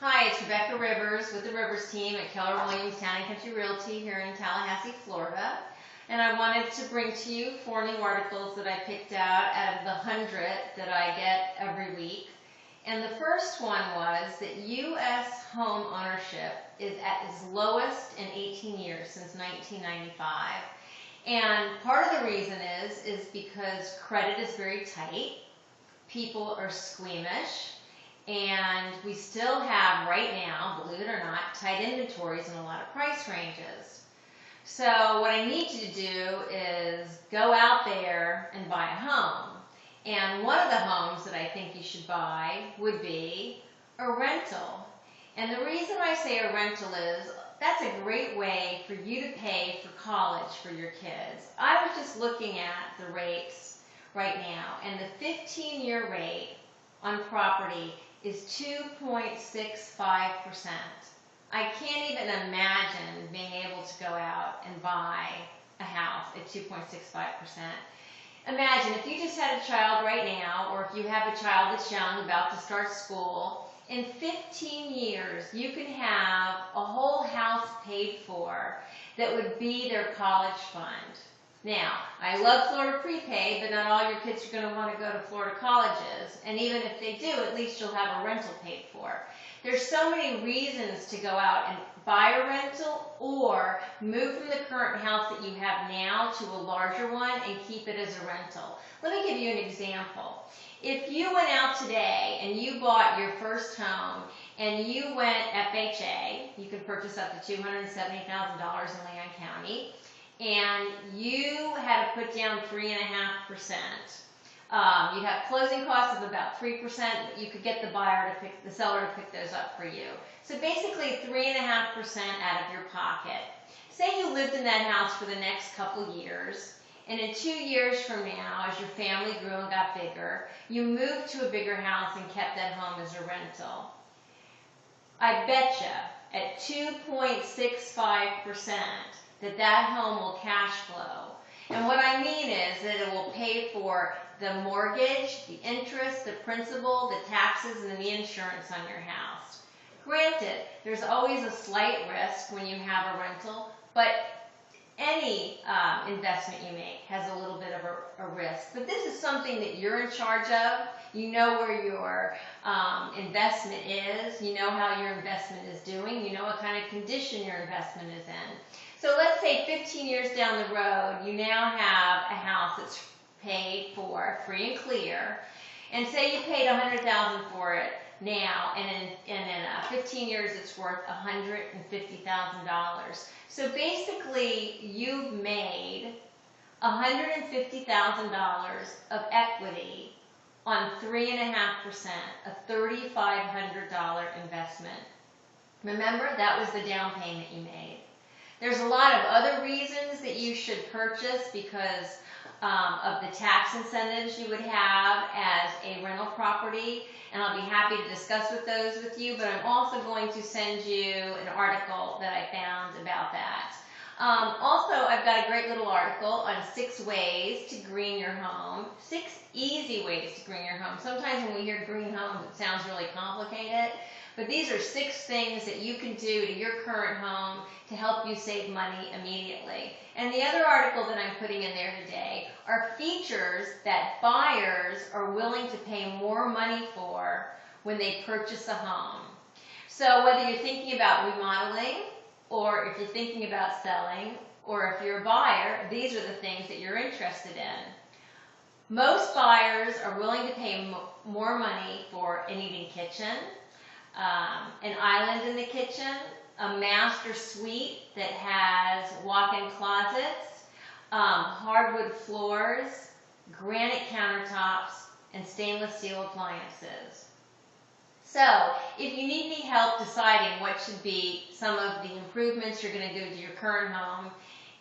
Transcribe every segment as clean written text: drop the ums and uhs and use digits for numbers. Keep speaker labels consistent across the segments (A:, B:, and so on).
A: Hi, it's Rebekah Rivers with the Rivers team at Keller Williams Town & Country Realty here in Tallahassee, Florida. And I wanted to bring to you 4 new articles that I picked out of the 100 that I get every week. And the first one was that U.S. home ownership is at its lowest in 18 years, since 1995. And part of the reason is because credit is very tight, people are squeamish, and we still have, right now, believe it or not, tight inventories in a lot of price ranges. So what I need you to do is go out there and buy a home. And one of the homes that I think you should buy would be a rental. And the reason I say a rental is that's a great way for you to pay for college for your kids. I was just looking at the rates right now, and the 15-year rate on property is 2.65%. I can't even imagine being able to go out and buy a house at 2.65%. Imagine if you just had a child right now, or if you have a child that's young, about to start school, in 15 years you can have a whole house paid for that would be their college fund. Now, I love Florida prepaid, but not all your kids are going to want to go to Florida colleges. And even if they do, at least you'll have a rental paid for. There's so many reasons to go out and buy a rental or move from the current house that you have now to a larger one and keep it as a rental. Let me give you an example. If you went out today and you bought your first home and you went FHA, you can purchase up to $270,000 in Leon County, and you had to put down 3.5%. You'd have closing costs of about 3%, but you could get the seller to pick those up for you. So basically 3.5% out of your pocket. Say you lived in that house for the next couple years, and in 2 years from now, as your family grew and got bigger, you moved to a bigger house and kept that home as a rental. I bet you at 2.65%, that home will cash flow. And what I mean is that it will pay for the mortgage, the interest, the principal, the taxes, and the insurance on your house. Granted, there's always a slight risk when you have a rental, but any investment you make has a little bit of a risk. But this is something that you're in charge of. You know where your investment is. You know how your investment is doing. You know what kind of condition your investment is in. So let's say 15 years down the road, you now have a house that's paid for, free and clear, and say you paid $100,000 for it now, and in 15 years it's worth $150,000. So basically, you've made $150,000 of equity on 3.5%, a $3,500 investment. Remember, that was the down payment you made. There's a lot of other reasons that you should purchase because of the tax incentives you would have as a rental property, and I'll be happy to discuss those with you, but I'm also going to send you an article that I found about that. Also, I've got a great little article on 6 ways to green your home, 6 easy ways to green your home. Sometimes when we hear green homes, it sounds really complicated. But these are 6 things that you can do to your current home to help you save money immediately. And the other article that I'm putting in there today are features that buyers are willing to pay more money for when they purchase a home. So whether you're thinking about remodeling, or if you're thinking about selling, or if you're a buyer, these are the things that you're interested in. Most buyers are willing to pay more money for an eating kitchen, an island in the kitchen, a master suite that has walk-in closets, hardwood floors, granite countertops, and stainless steel appliances. So, if you need any help deciding what should be some of the improvements you're going to do to your current home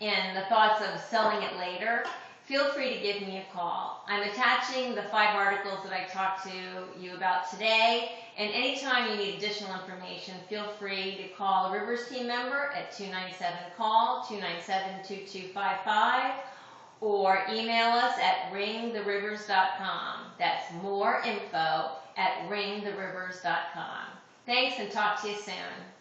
A: and the thoughts of selling it later, feel free to give me a call. I'm attaching the 5 articles that I talked to you about today, and anytime you need additional information, feel free to call a Rivers team member at 297-CALL, 297-2255, or email us at ringtherivers.com. That's more info at ringtherivers.com. Thanks, and talk to you soon.